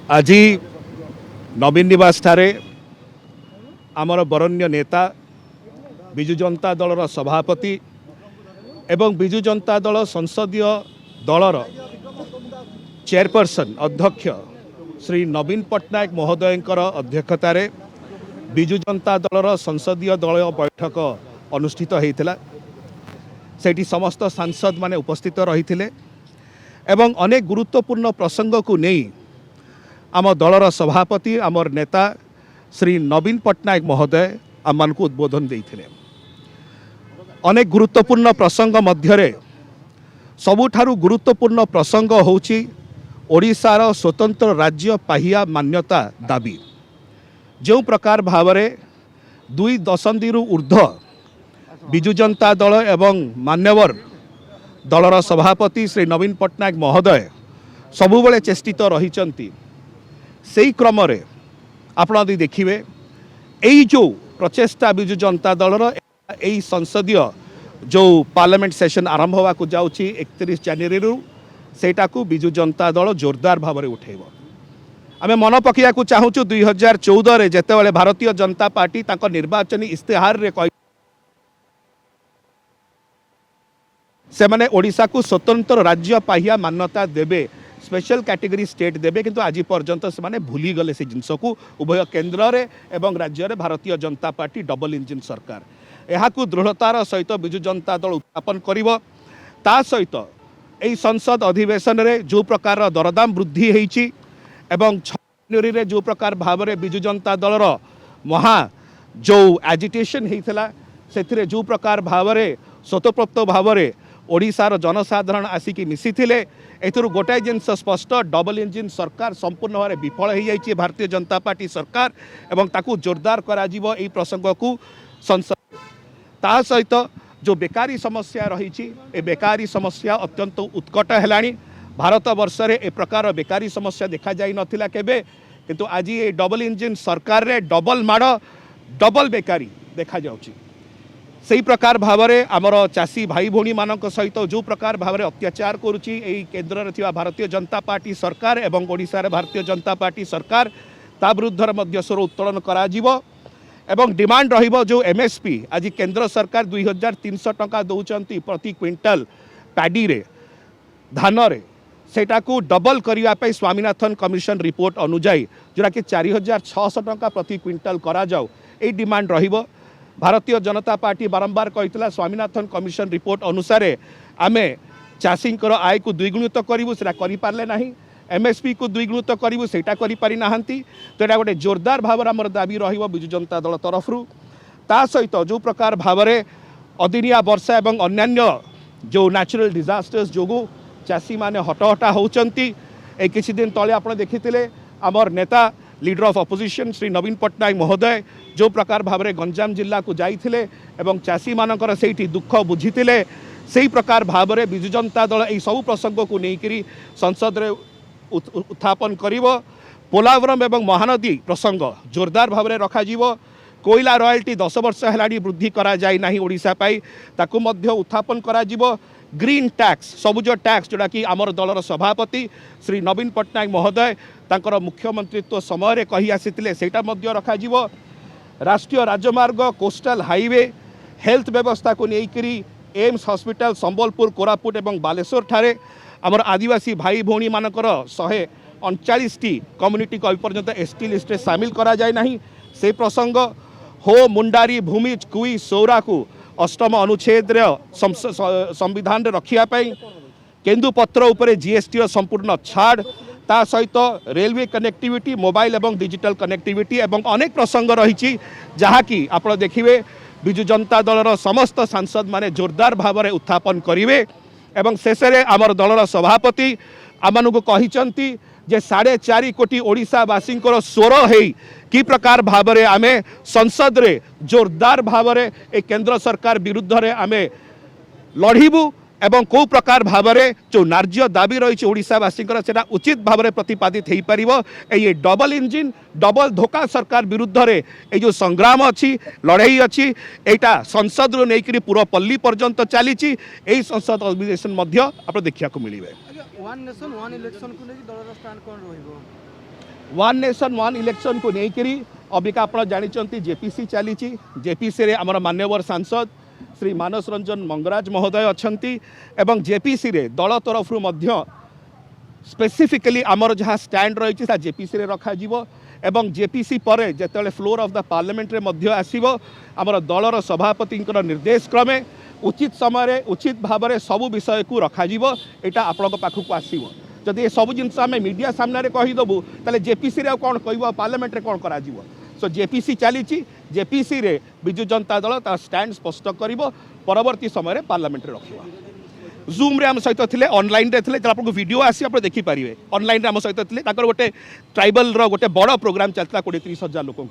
आज नवीन निवास ठारे आमर बरण्य नेता विजु जनता दलर सभापति एवं विजु जनता दल संसदीय दलर चेयरपर्सन अध्यक्ष श्री नवीन पट्टनायक महोदयंकर अध्यक्षतार विजु जनता दलर संसदीय दल बैठक अनुष्ठित होता सेठी समस्त सांसद माने उपस्थित रही एवं अनेक गुरुत्वपूर्ण प्रसंग को नहीं आम दलर सभापति आमर नेता श्री नवीन पट्टनायक महोदय आम मानक उद्बोधन देते अनेक गुरुत्वपूर्ण प्रसंग मध्य सबुठारु गुरुत्वपूर्ण प्रसंग होउची ओडिशार स्वतंत्र राज्य पाहिया मान्यता दाबी जो प्रकार भावरे 2 दशंधि ऊर्ध्व विजु जनता दल एवं मान्यवर दलर सभापति श्री नवीन पट्टनायक महोदय सबुबले चेष्टित रही से क्रम आपण यदि देखिए यही जो प्रचेष्टा विजु जनता दलर यही संसदीय जो पार्लियामेंट सेशन आरंभ होगा जाऊँगी 31 जनवरी सेटा को विजु जनता दल जोरदार भाव में उठेब आम मन पकड़ा चाहूँ 2014 जिते भारतीय जनता पार्टी तांको निर्वाचनी इस्तेहार रे कही से माने ओडिशा को स्वतंत्र राज्य पाहिया मान्यता देबे स्पेशल कैटेगरी स्टेट देबे किंतु आज पर्यंत से माने भूली गले से जिनस को उभय केन्द्र रे एवं राज्य रे Bharatiya Janata party double engine सरकार यहाँ दृढ़तार सहित विजु जनता दल उत्थापन करिवो ता सहित यही संसद अधिवेशन रे जो प्रकार दरदाम वृद्धि होईची एवं 6 जनवरी रे जो प्रकार भाव में विजु जनता दलर महा जो एजिटेशन होता से जो प्रकार भाव में स्वतःप्रत भाव में ओडिशार जनसाधारण आसिकी मिसिथिले एथुरु गोटाए जिनस स्पष्ट डबल इंजिन सरकार संपूर्ण भाव में विफल हो जाइए भारतीय जनता पार्टी सरकार एवं ताकू जोरदार करा जीवो एई प्रसंग को संसद ता सहित जो बेकारी समस्या रही ए बेकारी समस्या अत्यंत उत्कट है भारत वर्ष रे ए प्रकार बेकारी समस्या देखा जाई नथिला केबे किंतु आज ये डबल इंजिन सरकार रे डबल माड़ डबल बेकारी देखा जाउची सही प्रकार भाव में आमर चाषी भाई भौणी मान सहित जो प्रकार भाव में अत्याचार करुच्ची केन्द्र में थिबा भारतीय जनता पार्टी सरकार एवं ओडिशा रे भारतीय जनता पार्टी सरकार ता विरुद्ध मध्य स्वर उत्तोलन करा जीवो एवं डिमांड रहिबो जो एमएसपी आज केंद्र सरकार 2300 टंका दौरान प्रति क्विंटाल पैडी रे धान रे सेटा को डबल करिया पे स्वामीनाथन कमिशन रिपोर्ट अनुजाई जोरा कि 4600 टंका प्रति क्विंटाल करा जाऊ ए डिमांड रहिबो भारतीय जनता पार्टी बारंबार कही स्वामीनाथन कमिशन रिपोर्ट अनुसार आमे चाषी आय को द्विगुणित करूँ से करें ना एमएसपी को द्विगुणित करूँ से करी ना तो यहाँ गोटे जोरदार भाव आमर दाबी रजु जनता दल तरफ ता सहित जो प्रकार भाव में अदिनिया वर्षा एवं अन्यान्य जो नेचुरल डिजास्टर्स जो चाषी मैंने हटहटा होती किसी दिन तले आप देखी आमर नेता लीडर ऑफ अपोजिशन श्री नवीन पट्टनायक महोदय जो प्रकार भाव में गंजाम जिला को जाइथिले एवं चाषी मानकर सेठी दुख बुझीथिले सेही प्रकार भाव में विजु जनता दल यही सब प्रसंग को लेकर संसद रे उत्थापन करिवो पोलावरम एवं महानदी प्रसंग जोरदार भाव में रखाजिवो कोयला रॉयल्टी 10 वर्ष है वृद्धि करा जाय नाही ओडिशा पाई ताकू मध्य उत्थापन कराजिवो ग्रीन टैक्स सबुज टैक्स जोड़ा कि आमर दलर सभापति श्री नवीन पट्टनायक महोदय तांकर मुख्यमंत्रित्व समय कही आसीथिले सेटा मध्य रखाजिवो राष्ट्रीय राजमार्ग कोस्टल हाईवे हेल्थ व्यवस्था को लेकर एम्स हॉस्पिटल संबलपुर कोरापुट एवं बालेश्वर ठारे आमर आदिवासी भाई भौणी मानकर 139 कम्युनिटी को अपर्यंत एसटी लिस्ट में सामिल करा जाए नहीं से प्रसंग हो मुंडारी भूमि कुई सौरा को 8म अनुच्छेद संविधान रखापी केन्दुपत्र उपर जीएसटी संपूर्ण छाड़ ता सहित रेलवे कनेक्टिविटी मोबाइल एवं डिजिटल कनेक्टिविटी एवं अनेक प्रसंग रही जहाँकि आप देखिए विजु जनता दलर समस्त सांसद माने जोरदार भाव में उत्थापन करेंगे एवं शेष में आमर दलर सभापति आम को कही जे 4.5 कोटी ओडिशावासी स्वर है कि प्रकार भाव में आमे संसद रे जोरदार भाव में ए केंद्र सरकार विरुद्ध रे आमे लड़िबू एवं कौ प्रकार भाव में जो नार्य दाबी रही ओडिशावासी उचित भाव में प्रतिपादित हो पार ये डबल इंजिन डबल धोका सरकार विरुद्ध रे ये जो संग्राम अच्छी लड़ाई अच्छी यहाँ संसद रू नहीं पूरा पल्ली पर्यंत चली संसद अधिवेशन आप देखा मिले वन नेशन वन इलेक्शन को लेकिन दलर स्टैंड कौन रहिबो वन नेशन वन इलेक्शन को लेकर अबिका आप जानते जेपीसी चली जेपीसी आमर मान्यवर सांसद श्री मानस रंजन मंगराज महोदय अच्छा एवं जेपीसी दल तरफ स्पेसिफिकली आमर जहाँ स्टैंड रही जेपीसी रखा एवं जेपीसी पर जिते फ्लोर ऑफ द पार्लियामेंट रे आसीबो आमर दलर सभापति निर्देश क्रमे उचित समय उचित भाव में सबू विषय को रखा यहाँ आपण पाखक आसो जदि ये सब जिन आम मीडिया सामने कहीदेबू ताले जेपीसी रे कौन कह पार्लियामेंट रे कौन करा सो जेपीसी चली जेपीसी रे बिजु जनता दल तार स्टैंड स्पष्ट कर परवर्ती समय पार्लियामेंट रे रखा जूम रे आम सहित थे ऑनलाइन रे थे आपको वीडियो आसी आप देखिपारे ऑनलाइन आम सहित थे गोटे ट्राइबल रो गोटे बड़ प्रोग्राम चलता 20-30 हजार लोक